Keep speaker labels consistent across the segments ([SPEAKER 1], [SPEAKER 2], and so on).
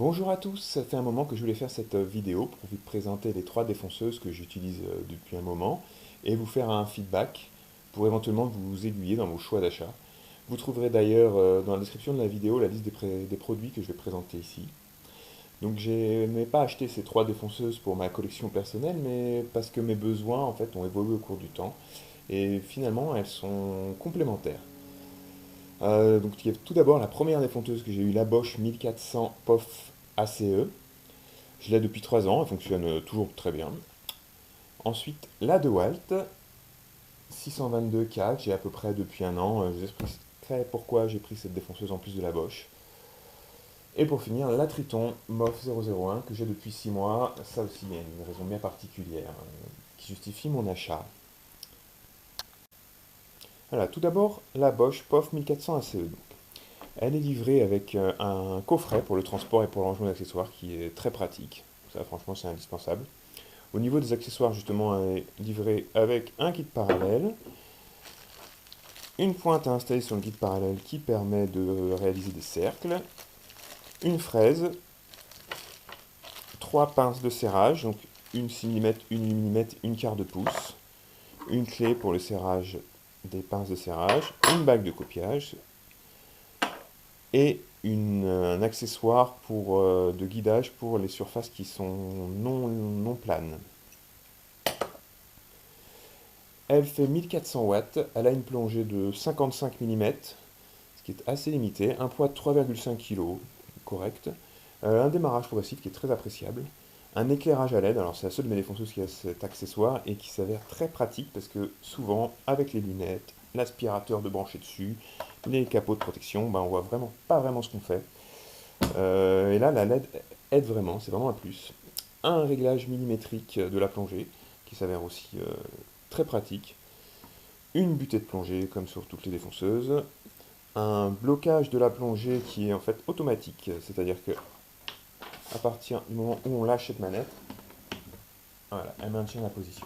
[SPEAKER 1] Bonjour à tous, ça fait un moment que je voulais faire cette vidéo pour vous présenter les trois défonceuses que j'utilise depuis un moment et vous faire un feedback pour éventuellement vous aiguiller dans vos choix d'achat. Vous trouverez d'ailleurs dans la description de la vidéo la liste des produits que je vais présenter ici. Donc je n'ai pas acheté ces trois défonceuses pour ma collection personnelle, mais parce que mes besoins en fait ont évolué au cours du temps et finalement elles sont complémentaires. Donc il y a tout d'abord la première défonceuse que j'ai eue, la Bosch 1400 POF ACE. Je l'ai depuis 3 ans, elle fonctionne toujours très bien. Ensuite, la DeWalt 622K, que j'ai à peu près depuis un an. Je vous expliquerai pourquoi j'ai pris cette défonceuse en plus de la Bosch. Et pour finir, la Triton MOF 001 que j'ai depuis 6 mois. Ça aussi, il y a une raison bien particulière qui justifie mon achat. Voilà, tout d'abord, la Bosch POF 1400 ACE. Elle est livrée avec un coffret pour le transport et pour le rangement d'accessoires qui est très pratique. Ça, franchement, c'est indispensable. Au niveau des accessoires, justement, elle est livrée avec un kit parallèle, une pointe à installer sur le kit parallèle qui permet de réaliser des cercles, une fraise, trois pinces de serrage, donc une 6 mm, une 8 mm, une quart de pouce, une clé pour le serrage des pinces de serrage, une bague de copiage et un accessoire de guidage pour les surfaces qui sont non planes. Elle fait 1400 watts, elle a une plongée de 55 mm, ce qui est assez limité, un poids de 3,5 kg, correct, un démarrage progressif qui est très appréciable, un éclairage à LED, alors c'est la seule de mes défonceuses qui a cet accessoire et qui s'avère très pratique parce que souvent, avec les lunettes, l'aspirateur de brancher dessus, les capots de protection, ben, on voit vraiment pas vraiment ce qu'on fait. Et là, la LED aide vraiment, c'est vraiment un plus. Un réglage millimétrique de la plongée qui s'avère aussi très pratique. Une butée de plongée comme sur toutes les défonceuses. Un blocage de la plongée qui est en fait automatique, c'est-à-dire que à partir du moment où on lâche cette manette, voilà, elle maintient la position.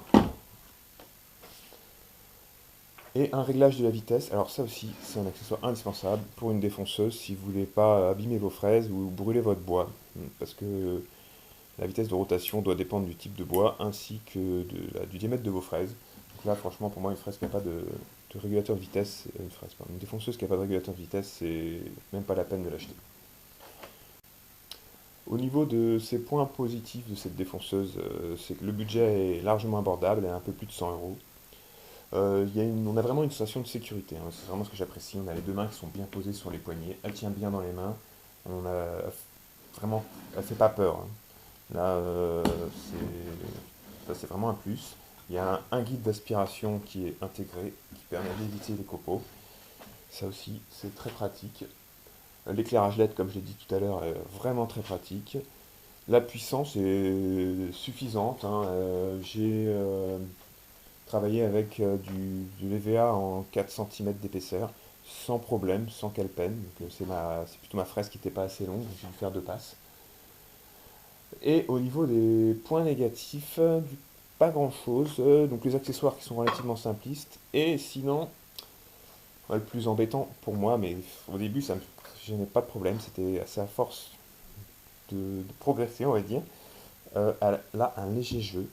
[SPEAKER 1] Et un réglage de la vitesse, alors ça aussi c'est un accessoire indispensable pour une défonceuse si vous voulez pas abîmer vos fraises ou brûler votre bois, parce que la vitesse de rotation doit dépendre du type de bois ainsi que du diamètre de vos fraises. Donc là franchement pour moi une fraise qui n'a pas de régulateur de vitesse, une défonceuse qui n'a pas de régulateur de vitesse, c'est même pas la peine de l'acheter. Au niveau de ces points positifs de cette défonceuse, c'est que le budget est largement abordable, à un peu plus de 100 euros. On a vraiment une sensation de sécurité, hein, c'est vraiment ce que j'apprécie. On a les deux mains qui sont bien posées sur les poignets, elle tient bien dans les mains. On a vraiment, elle fait pas peur, hein. Là, c'est vraiment un plus. Il y a un guide d'aspiration qui est intégré, qui permet d'éviter les copeaux. Ça aussi, c'est très pratique. L'éclairage LED, comme je l'ai dit tout à l'heure, est vraiment très pratique. La puissance est suffisante, hein. J'ai travaillé avec du EVA en 4 cm d'épaisseur, sans problème, sans qu'elle peine. C'est plutôt ma fraise qui n'était pas assez longue, j'ai dû faire deux passes. Et au niveau des points négatifs, pas grand chose. Donc les accessoires qui sont relativement simplistes. Et sinon, le plus embêtant pour moi, mais au début ça me gênait pas de problème, c'était assez à force de progresser, on va dire. Elle a un léger jeu,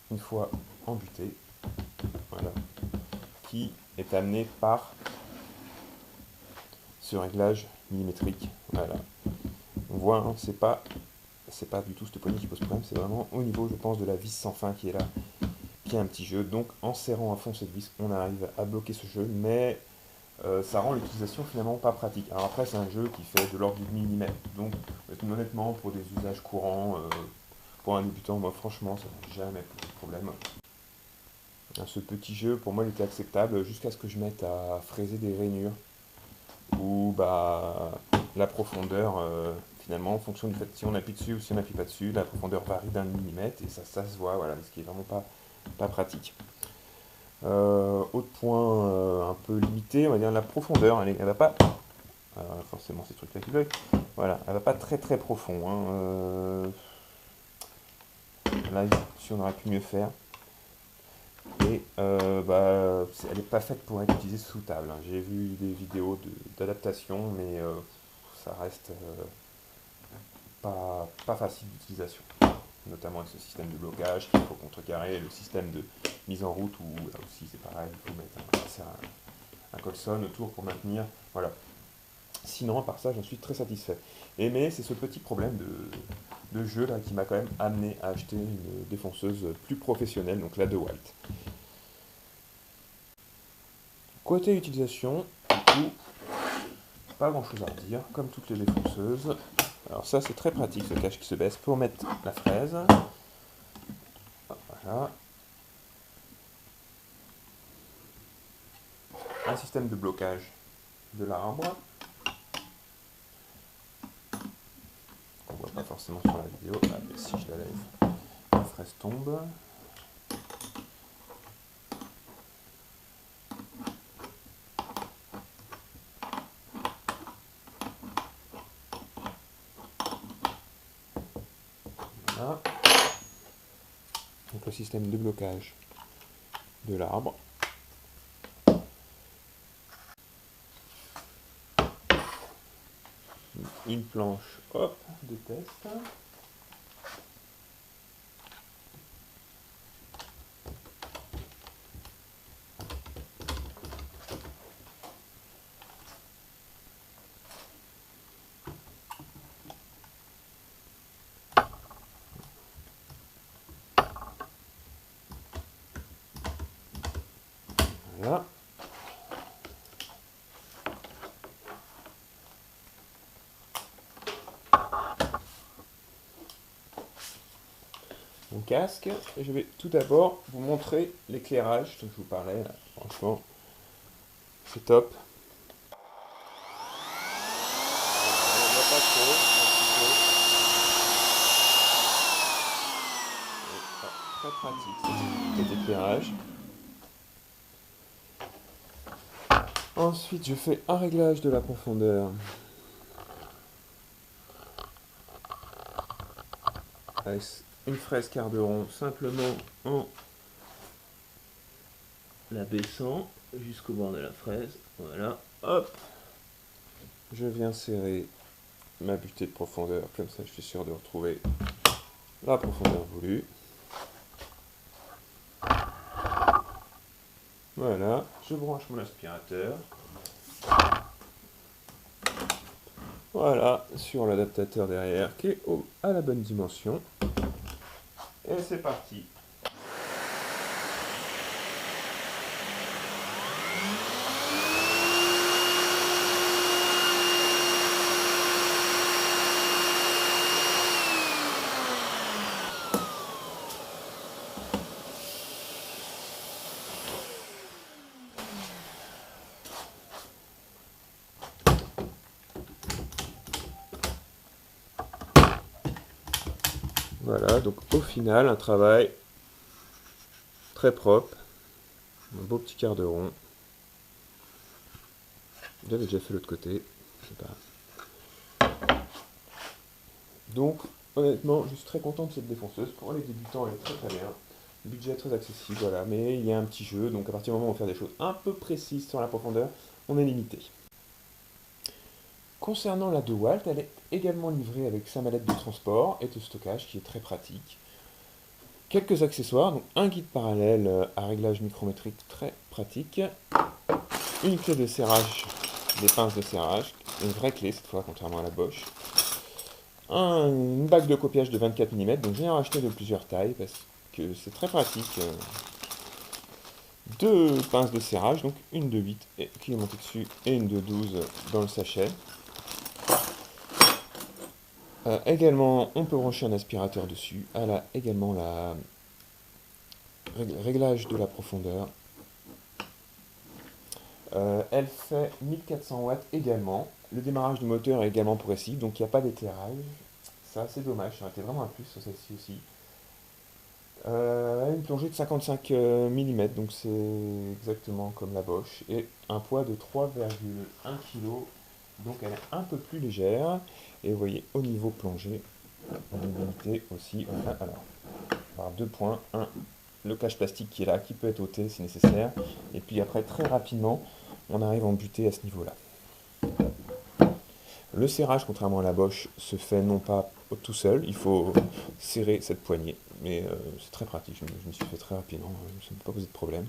[SPEAKER 1] une fois embuté, voilà, qui est amené par ce réglage millimétrique. Voilà. On voit, hein, c'est pas du tout cette poignée qui pose problème, c'est vraiment au niveau, je pense, de la vis sans fin qui est là, qui a un petit jeu. Donc en serrant à fond cette vis, on arrive à bloquer ce jeu, mais ça rend l'utilisation finalement pas pratique. Alors après, c'est un jeu qui fait de l'ordre du millimètre, donc honnêtement, pour des usages courants, pour un débutant, moi franchement, ça n'a jamais posé de problème. Ce petit jeu, pour moi, il était acceptable jusqu'à ce que je mette à fraiser des rainures, où bah, la profondeur, finalement, en fonction du fait si on appuie dessus ou si on n'appuie pas dessus, la profondeur varie d'un millimètre, et ça se voit, voilà, ce qui est vraiment pas pratique. Autre point un peu limité, on va dire la profondeur, elle va pas, forcément ces trucs là qui bloquent, voilà, elle va pas très très profond, hein. Là, si on aurait pu mieux faire, et bah, elle n'est pas faite pour être utilisée sous table, hein. J'ai vu des vidéos d'adaptation, mais ça reste pas facile d'utilisation, notamment avec ce système de blocage qu'il faut contrecarrer, le système de mise en route où là aussi c'est pareil, il faut mettre un colson autour pour maintenir, voilà. Sinon, à part ça, j'en suis très satisfait. Mais c'est ce petit problème de jeu là qui m'a quand même amené à acheter une défonceuse plus professionnelle, donc la DeWalt. Côté utilisation, du coup, pas grand chose à redire, comme toutes les défonceuses. Alors ça c'est très pratique ce cache qui se baisse pour mettre la fraise. Voilà. Un système de blocage de l'arbre. On voit pas forcément sur la vidéo. Ah, mais si je la lève, la fraise tombe. Voilà. Donc le système de blocage de l'arbre. Une planche, hop, de test. Voilà. Mon casque, et je vais tout d'abord vous montrer l'éclairage dont je vous parlais, là. Franchement, c'est top. On voit pas trop, un petit peu. Très pratique cet éclairage. Ensuite, je fais un réglage de la profondeur. Avec une fraise quart de rond, simplement en la baissant jusqu'au bord de la fraise. Voilà, hop. Je viens serrer ma butée de profondeur, comme ça je suis sûr de retrouver la profondeur voulue. Voilà, je branche mon aspirateur. Voilà, sur l'adaptateur derrière qui est à la bonne dimension. Et c'est parti. Voilà, donc au final, un travail très propre, un beau petit quart de rond. J'avais déjà fait l'autre côté, je sais pas. Donc, honnêtement, je suis très content de cette défonceuse. Pour les débutants, elle est très très bien. Le budget est très accessible, voilà, mais il y a un petit jeu, donc à partir du moment où on va faire des choses un peu précises sur la profondeur, on est limité. Concernant la DeWalt, elle est également livrée avec sa mallette de transport et de stockage qui est très pratique. Quelques accessoires, donc un guide parallèle à réglage micrométrique très pratique, une clé de serrage, des pinces de serrage, une vraie clé cette fois contrairement à la Bosch, une bague de copiage de 24 mm, donc j'ai racheté de plusieurs tailles parce que c'est très pratique. Deux pinces de serrage, donc une de 8 qui est montée dessus et une de 12 dans le sachet. Également, on peut brancher un aspirateur dessus. Elle a également la réglage de la profondeur. Elle fait 1400 watts également. Le démarrage du moteur est également progressif, donc il n'y a pas d'éclairage. C'est assez dommage, ça aurait été vraiment un plus sur celle-ci aussi. Elle a une plongée de 55 mm, donc c'est exactement comme la Bosch, et un poids de 3,1 kg, donc elle est un peu plus légère. Et vous voyez au niveau plongée, on est limité aussi. Voilà, alors, par deux points. Un, le cache plastique qui est là, qui peut être ôté si nécessaire. Et puis après, très rapidement, on arrive en butée à ce niveau-là. Le serrage, contrairement à la Bosch, se fait non pas tout seul, il faut serrer cette poignée, mais c'est très pratique, je me suis fait très rapidement, ça ne peut pas poser de problème.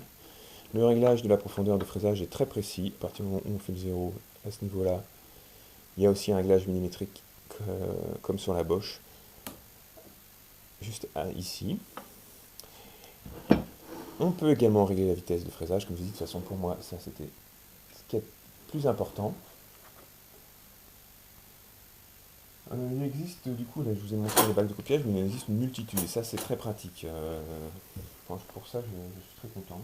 [SPEAKER 1] Le réglage de la profondeur de fraisage est très précis, à partir du moment où on fait le zéro à ce niveau-là. Il y a aussi un réglage millimétrique comme sur la Bosch, juste ici. On peut également régler la vitesse de fraisage, comme je dis, de toute façon pour moi ça c'était ce qui est plus important. Il existe du coup, là je vous ai montré les bacs de copiage, mais il existe une multitude et ça c'est très pratique. Pour ça je suis très content.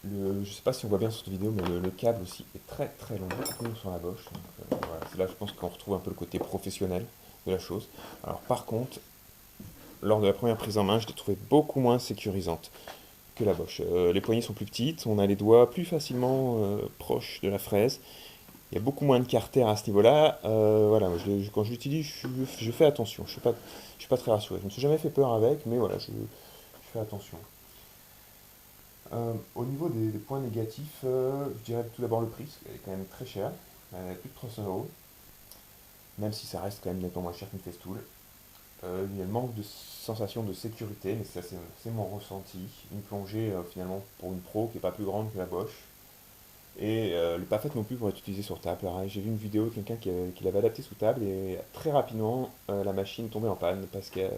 [SPEAKER 1] Je ne sais pas si on voit bien sur cette vidéo, mais le câble aussi est très très long, beaucoup plus long sur la Bosch. Donc, voilà, c'est là je pense qu'on retrouve un peu le côté professionnel de la chose. Alors par contre, lors de la première prise en main, je l'ai trouvé beaucoup moins sécurisante que la Bosch. Les poignées sont plus petites, on a les doigts plus facilement proches de la fraise. Il y a beaucoup moins de carter à ce niveau-là. Voilà, quand je l'utilise, je fais attention. Je suis pas très rassuré. Je ne me suis jamais fait peur avec, mais voilà, je fais attention. Au niveau des points négatifs, je dirais tout d'abord le prix, parce qu'elle est quand même très chère. Elle est plus de 300 €, même si ça reste quand même nettement moins cher qu'une Festool. Il y a le manque de sensation de sécurité, mais ça c'est mon ressenti. Une plongée finalement pour une pro qui n'est pas plus grande que la Bosch. Et elle n'est pas faite non plus pour être utilisée sur table. J'ai vu une vidéo de quelqu'un qui l'avait adaptée sous table et très rapidement la machine tombait en panne parce qu'il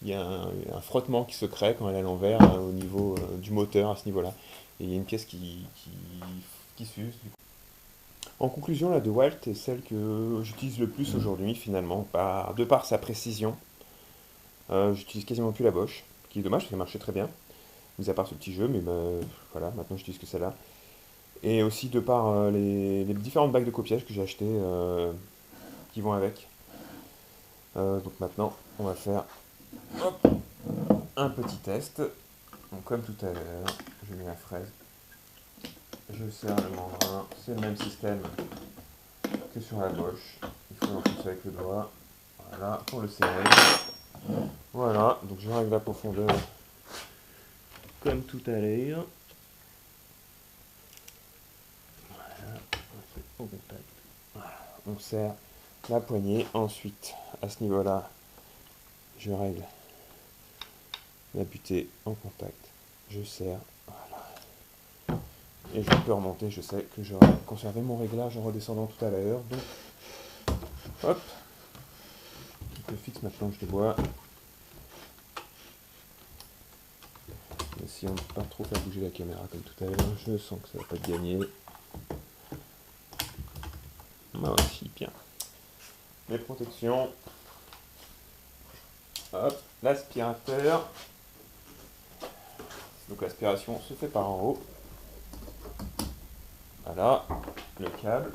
[SPEAKER 1] y a un frottement qui se crée quand elle est à l'envers au niveau du moteur à ce niveau-là. Et il y a une pièce qui s'use. En conclusion, la DeWalt est celle que j'utilise le plus aujourd'hui finalement, de par sa précision. J'utilise quasiment plus la Bosch, ce qui est dommage parce qu'elle marchait très bien, mis à part ce petit jeu, mais voilà, maintenant j'utilise que celle-là. Et aussi de par les différentes bagues de copiage que j'ai achetées qui vont avec. Donc maintenant, on va faire hop, un petit test. Donc comme tout à l'heure, je mets la fraise, je serre le membrane, c'est le même système que sur la Bosch. Il faut l'enfoncer avec le doigt, voilà, pour le serrer. Voilà, donc je règle la profondeur comme tout à l'heure. Voilà, on fait au contact. Voilà, on serre la poignée. Ensuite, à ce niveau-là, je règle la butée en contact. Je serre, voilà. Et je peux remonter, je sais que j'aurai conservé mon réglage en redescendant tout à l'heure. Donc, hop, je fixe maintenant, je débois. Si on ne peut pas trop faire bouger la caméra comme tout à l'heure, je sens que ça va pas être gagné. Moi aussi, bien. Les protections. Hop, l'aspirateur. Donc l'aspiration se fait par en haut. Voilà, le câble.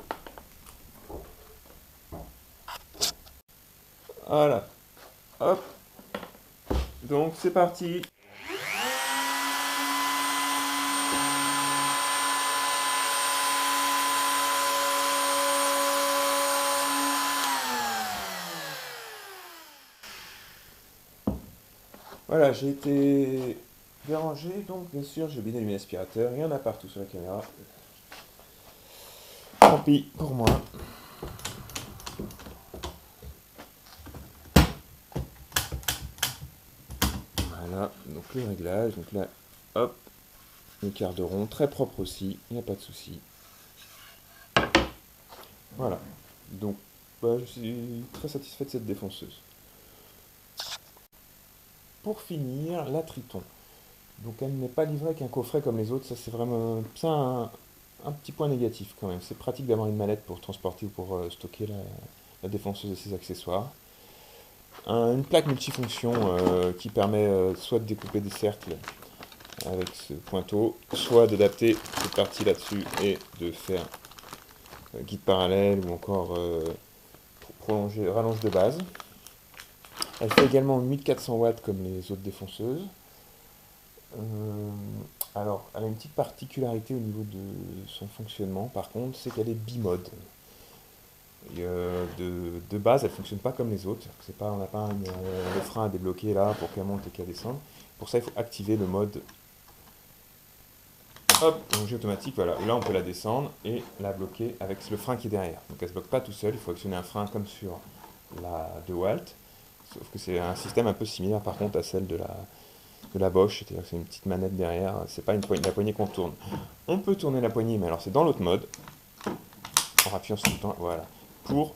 [SPEAKER 1] Voilà. Hop. Donc c'est parti. Voilà, j'ai été dérangé, donc bien sûr j'ai bien allumé l'aspirateur, il y en a partout sur la caméra. Tant pis pour moi. Voilà, donc le réglage, donc là, hop, le quart de rond, très propre aussi, il n'y a pas de souci. Voilà, donc je suis très satisfait de cette défonceuse. Pour finir, la Triton. Donc elle n'est pas livrée avec un coffret comme les autres, ça c'est vraiment un petit point négatif quand même. C'est pratique d'avoir une mallette pour transporter ou pour stocker la défonceuse et ses accessoires. Une plaque multifonction qui permet soit de découper des cercles avec ce pointeau, soit d'adapter cette partie là-dessus et de faire guide parallèle ou encore prolonger, rallonge de base. Elle fait également 1400 watts comme les autres défonceuses. Alors, elle a une petite particularité au niveau de son fonctionnement, par contre, c'est qu'elle est bimode. Et, de base, elle ne fonctionne pas comme les autres. On n'a pas le frein à débloquer là pour qu'elle monte et qu'elle descende. Pour ça, il faut activer le mode hop, bougie automatique, voilà. Là, on peut la descendre et la bloquer avec le frein qui est derrière. Donc elle ne se bloque pas tout seul, il faut actionner un frein comme sur la DeWalt. Sauf que c'est un système un peu similaire par contre à celle de la Bosch, c'est-à-dire que c'est une petite manette derrière, c'est pas la poignée qu'on tourne. On peut tourner la poignée, mais alors c'est dans l'autre mode, en appuyant sur le bouton, voilà, pour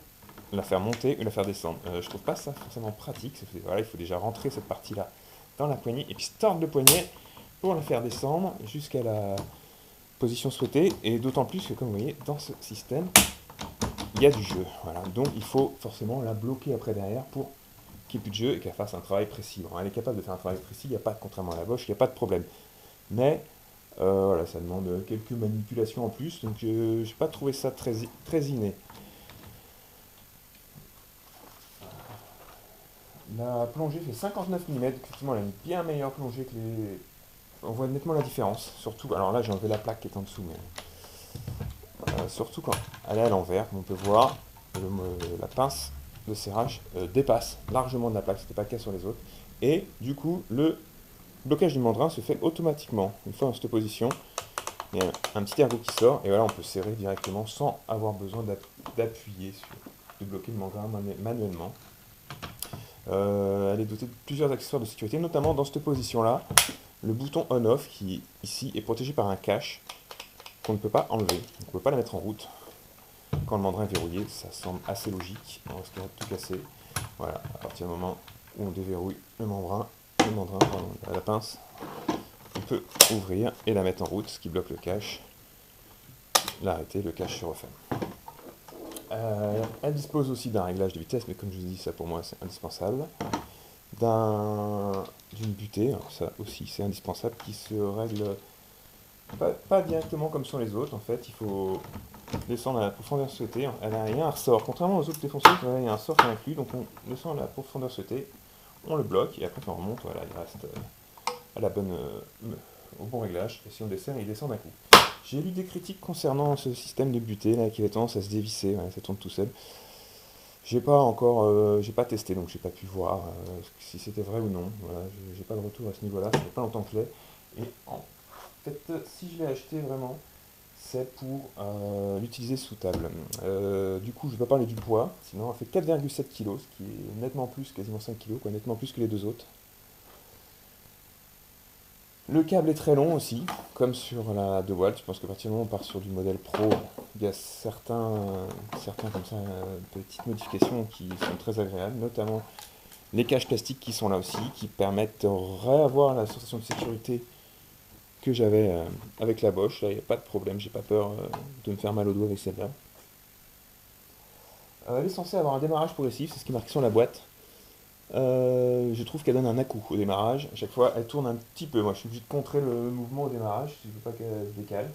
[SPEAKER 1] la faire monter ou la faire descendre. Je trouve pas ça forcément pratique, voilà, il faut déjà rentrer cette partie-là dans la poignée, et puis tordre le poignet pour la faire descendre jusqu'à la position souhaitée, et d'autant plus que comme vous voyez, dans ce système, il y a du jeu, voilà, donc il faut forcément la bloquer après derrière pour qu'il n'y ait plus de jeu et qu'elle fasse un travail précis. Bon, elle est capable de faire un travail précis, il n'y a pas, contrairement à la Bosch, il n'y a pas de problème. Mais voilà, ça demande quelques manipulations en plus, donc j'ai pas trouvé ça très inné. La plongée fait 59 mm, effectivement elle a une bien meilleure plongée que les... On voit nettement la différence, surtout, alors là j'ai enlevé la plaque qui est en dessous, mais surtout quand elle est à l'envers, comme on peut voir, la pince de serrage dépasse largement de la plaque, c'était pas le cas sur les autres, et du coup le blocage du mandrin se fait automatiquement. Une fois dans cette position, il y a un petit ergot qui sort, et voilà, on peut serrer directement sans avoir besoin d'appuyer de bloquer le mandrin manuellement. Elle est dotée de plusieurs accessoires de sécurité, notamment dans cette position-là, le bouton on-off qui, ici, est protégé par un cache qu'on ne peut pas enlever. On ne peut pas la mettre en route. Quand le mandrin est verrouillé, ça semble assez logique, on risquerait de tout casser. Voilà, à partir du moment où on déverrouille le mandrin, pardon, la pince, on peut ouvrir et la mettre en route, ce qui bloque le cache. L'arrêter, le cache se referme. Elle dispose aussi d'un réglage de vitesse, mais comme je vous ai dit, ça pour moi c'est indispensable. D'une butée, alors ça aussi c'est indispensable, qui se règle pas directement comme sur les autres. En fait, il faut descendre à la profondeur souhaitée. Il y a un ressort, contrairement aux autres défonceuses, il y a un ressort qui est inclus, donc on descend à la profondeur souhaitée, on le bloque, et après quand on remonte, voilà, il reste à la bonne, au bon réglage, et si on desserre, il descend d'un coup. J'ai lu des critiques concernant ce système de butée là, qui avait tendance à se dévisser, voilà, ça tourne tout seul. J'ai pas testé, donc j'ai pas pu voir si c'était vrai ou non. Voilà, j'ai pas de retour à ce niveau-là, ça fait pas longtemps que je l'ai. Et en fait, si je l'ai acheté vraiment, c'est pour l'utiliser sous table. Du coup, je vais pas parler du poids, sinon elle fait 4,7 kg, ce qui est nettement plus, quasiment 5 kg, quoi, nettement plus que les deux autres. Le câble est très long aussi, comme sur la DeWalt. Je pense que à partir du moment où on part sur du modèle Pro, il y a certains comme ça, petites modifications qui sont très agréables, notamment les caches plastiques qui sont là aussi, qui permettent de réavoir la sensation de sécurité que j'avais avec la Bosch. Là, il n'y a pas de problème, j'ai pas peur de me faire mal au doigt avec celle-là. Elle est censée avoir un démarrage progressif, c'est ce qui est marqué sur la boîte. Je trouve qu'elle donne un à-coup au démarrage. À chaque fois, elle tourne un petit peu. Moi, je suis obligé de contrer le mouvement au démarrage si je veux pas qu'elle se décale.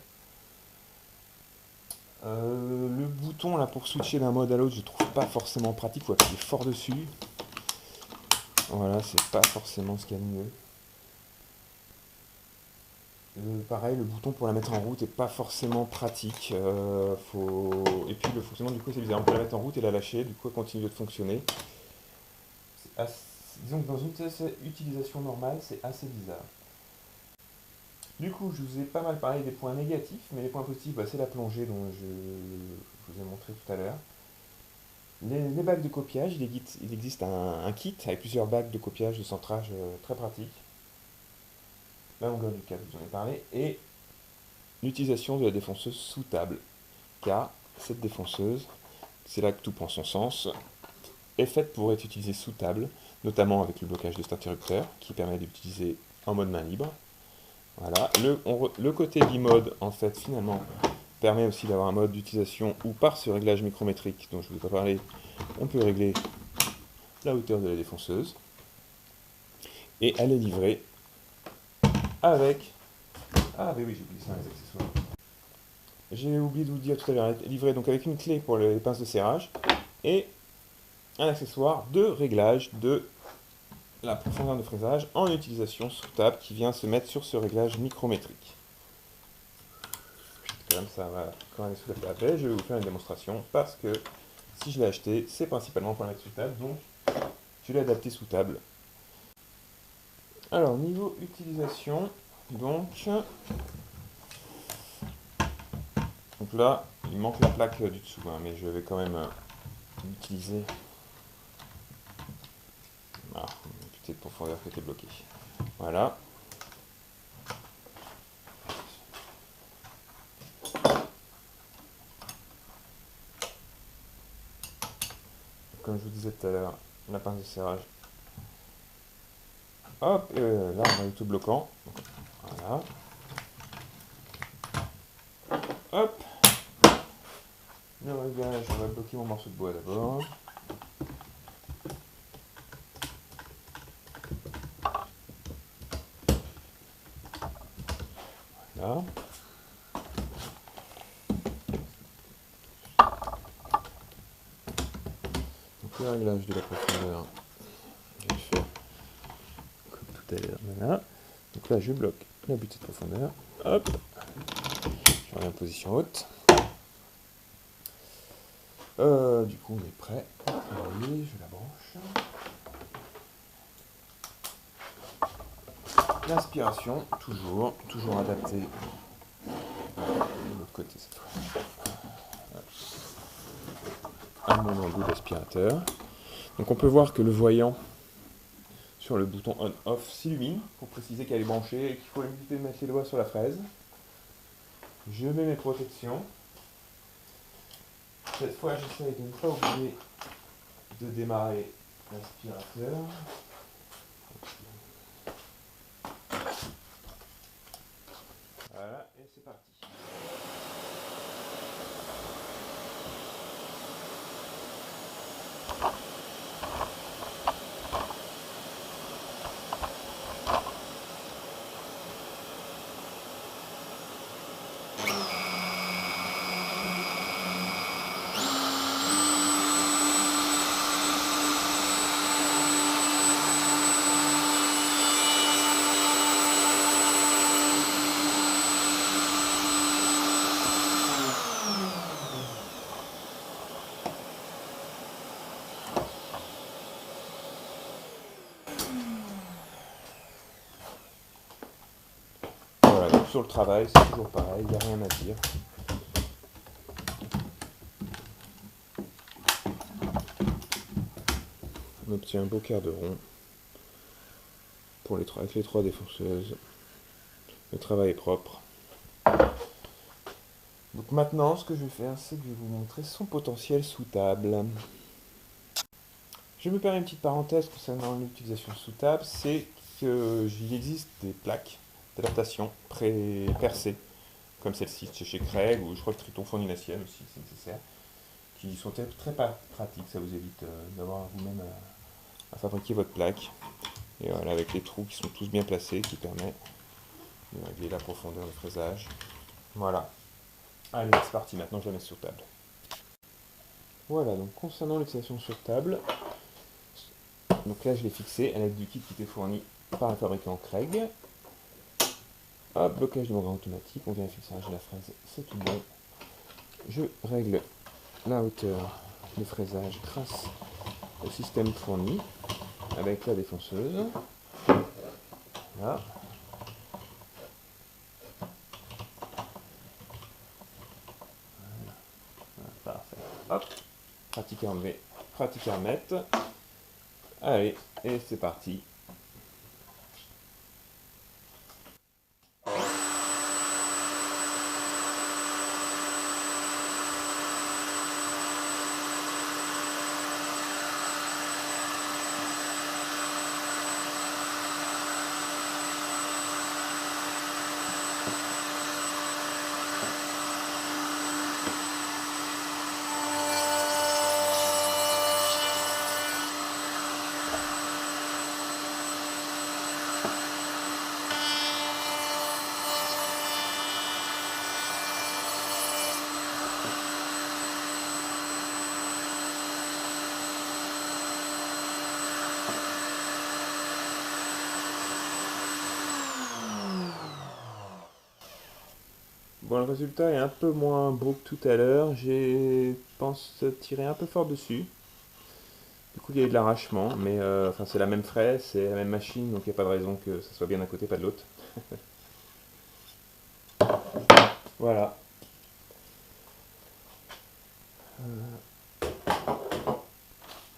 [SPEAKER 1] Le bouton là pour switcher d'un mode à l'autre, je trouve pas forcément pratique. Il faut appuyer fort dessus. Voilà, c'est pas forcément ce qu'il y a de mieux. Pareil, le bouton pour la mettre en route est pas forcément pratique. Et puis le fonctionnement du coup c'est bizarre. On peut la mettre en route et la lâcher, du coup elle continue de fonctionner. Disons que dans une utilisation normale, c'est assez bizarre. Du coup, je vous ai pas mal parlé des points négatifs, mais les points positifs, c'est la plongée dont je vous ai montré tout à l'heure. Les bacs de copiage, il existe un kit avec plusieurs bacs de copiage, de centrage très pratique. La longueur du câble, je vous en ai parlé, et l'utilisation de la défonceuse sous table, car cette défonceuse, c'est là que tout prend son sens, est faite pour être utilisée sous table, notamment avec le blocage de cet interrupteur, qui permet d'utiliser en mode main libre. Voilà. Le côté bimode, en fait, finalement, permet aussi d'avoir un mode d'utilisation où, par ce réglage micrométrique dont je ne vous ai pas parlé, on peut régler la hauteur de la défonceuse. Et elle est livrée avec... Ah, mais oui, j'ai oublié ça, les accessoires. J'ai oublié de vous dire tout à l'heure, elle est livrée donc avec une clé pour les pinces de serrage et un accessoire de réglage de la profondeur de fraisage en utilisation sous table qui vient se mettre sur ce réglage micrométrique. Comme ça, voilà. Quand elle est sous la table, je vais vous faire une démonstration parce que si je l'ai acheté, c'est principalement pour la mettre sous table, donc je l'ai adapté sous table. Alors, niveau utilisation, donc, Donc là, il manque la plaque du dessous, hein, mais je vais quand même l'utiliser. Ah, une petite profondeur qui était bloquée. Voilà. Comme je vous disais tout à l'heure, la pince de serrage. Hop, et là on a eu tout bloquant. Voilà. Hop. Le réglage, on va bloquer mon morceau de bois d'abord. Voilà. Donc le réglage de la profondeur, je vais le faire comme tout à l'heure. Voilà. Donc là je bloque la butée de profondeur. Hop. Je remets en position haute. Du coup on est prêt à travailler, je la branche. L'inspiration, toujours adaptée. De l'autre côté cette fois. À mon embout d'aspirateur. Donc on peut voir que le voyant sur le bouton on-off s'illumine pour préciser qu'elle est branchée et qu'il faut éviter de mettre les doigts sur la fraise. Je mets mes protections. Cette fois j'essaye de ne pas oublier de démarrer l'aspirateur. Voilà, et c'est parti. Voilà, donc sur le travail, c'est toujours pareil, il n'y a rien à dire. On obtient un beau quart de rond pour avec les 3 défonceuses. Le travail est propre. Donc maintenant, ce que je vais faire, c'est que je vais vous montrer son potentiel sous table. Je me permets une petite parenthèse concernant l'utilisation sous table, c'est qu'il existe des plaques d'adaptation pré-percées, comme celle-ci chez Craig, ou je crois que Triton fournit la sienne aussi, c'est nécessaire, qui sont très pratiques, ça vous évite d'avoir vous-même à fabriquer votre plaque. Et voilà, avec les trous qui sont tous bien placés, qui permet de régler la profondeur de fraisage. Voilà. Allez, c'est parti, maintenant je la mets sur table. Voilà, donc concernant l'utilisation sur table, donc là je l'ai fixée à l'aide du kit qui était fourni par le fabricant Craig. Hop, blocage de membrane automatique, on vient fixer la fraise, c'est tout bon. Je règle la hauteur de fraisage grâce au système fourni avec la défonceuse. Là. Voilà, parfait. Hop, pratique à enlever, pratique à remettre. Allez, et c'est parti. Bon, le résultat est un peu moins beau que tout à l'heure. J'ai, pense, tiré un peu fort dessus. Du coup, il y a eu de l'arrachement, mais enfin, c'est la même fraise, c'est la même machine, donc il n'y a pas de raison que ça soit bien d'un côté, pas de l'autre. Voilà.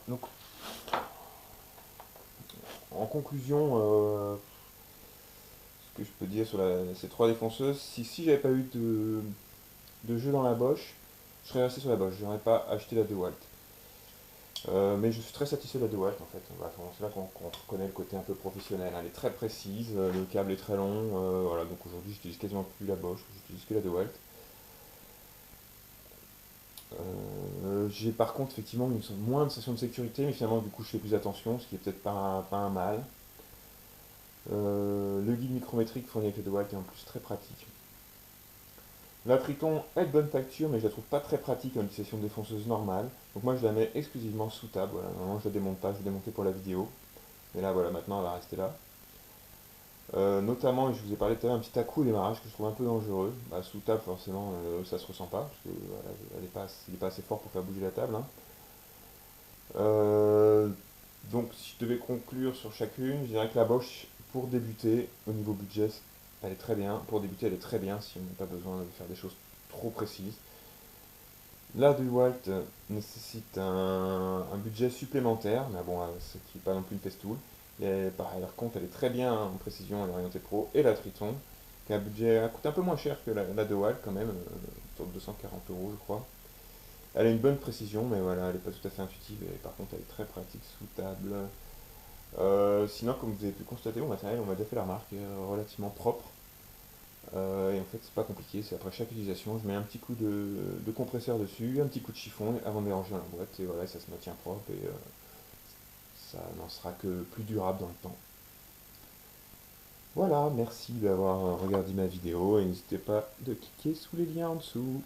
[SPEAKER 1] Donc, en conclusion, ce que je peux dire sur ces trois défonceuses, si j'avais pas eu de jeu dans la Bosch, je serais resté sur la Bosch, je n'aurais pas acheté la DeWalt. Mais je suis très satisfait de la DeWalt en fait. Voilà, c'est là qu'on reconnaît le côté un peu professionnel. Elle est très précise, le câble est très long. Voilà, donc aujourd'hui j'utilise quasiment plus la Bosch, j'utilise que la DeWalt. J'ai par contre effectivement moins de sessions de sécurité, mais finalement du coup je fais plus attention, ce qui est peut-être pas un mal. Le guide micrométrique fourni avec la DeWalt est en plus très pratique. La Triton est de bonne facture, mais je la trouve pas très pratique en utilisation de défonceuse normale. Donc moi je la mets exclusivement sous table. Voilà. Normalement je la démonte pas, je vais démonter pour la vidéo. Mais là voilà, maintenant elle va rester là. Notamment, et je vous ai parlé tout à l'heure, un petit à-coup au démarrage que je trouve un peu dangereux. Bah, sous table forcément ça se ressent pas, parce que voilà, il est pas assez fort pour faire bouger la table, hein. Euh, donc si je devais conclure sur chacune, je dirais que la Bosch pour débuter, au niveau budget, elle est très bien. Pour débuter, elle est très bien si on n'a pas besoin de faire des choses trop précises. La DeWalt nécessite un budget supplémentaire, mais bon, ce qui n'est pas non plus une festoule. Et par contre, elle est très bien en précision, elle est orientée pro. Et la Triton, qui a un budget, elle coûte un peu moins cher que la DeWalt quand même, autour de 240 euros je crois. Elle a une bonne précision, mais voilà, elle n'est pas tout à fait intuitive. Et par contre, elle est très pratique sous table. Sinon, comme vous avez pu constater, mon matériel, on m'a déjà fait la remarque, est relativement propre. Et en fait, c'est pas compliqué, c'est après chaque utilisation, je mets un petit coup de compresseur dessus, un petit coup de chiffon avant de les ranger dans la boîte, et voilà, ça se maintient propre et ça n'en sera que plus durable dans le temps. Voilà, merci d'avoir regardé ma vidéo et n'hésitez pas de cliquer sous les liens en dessous.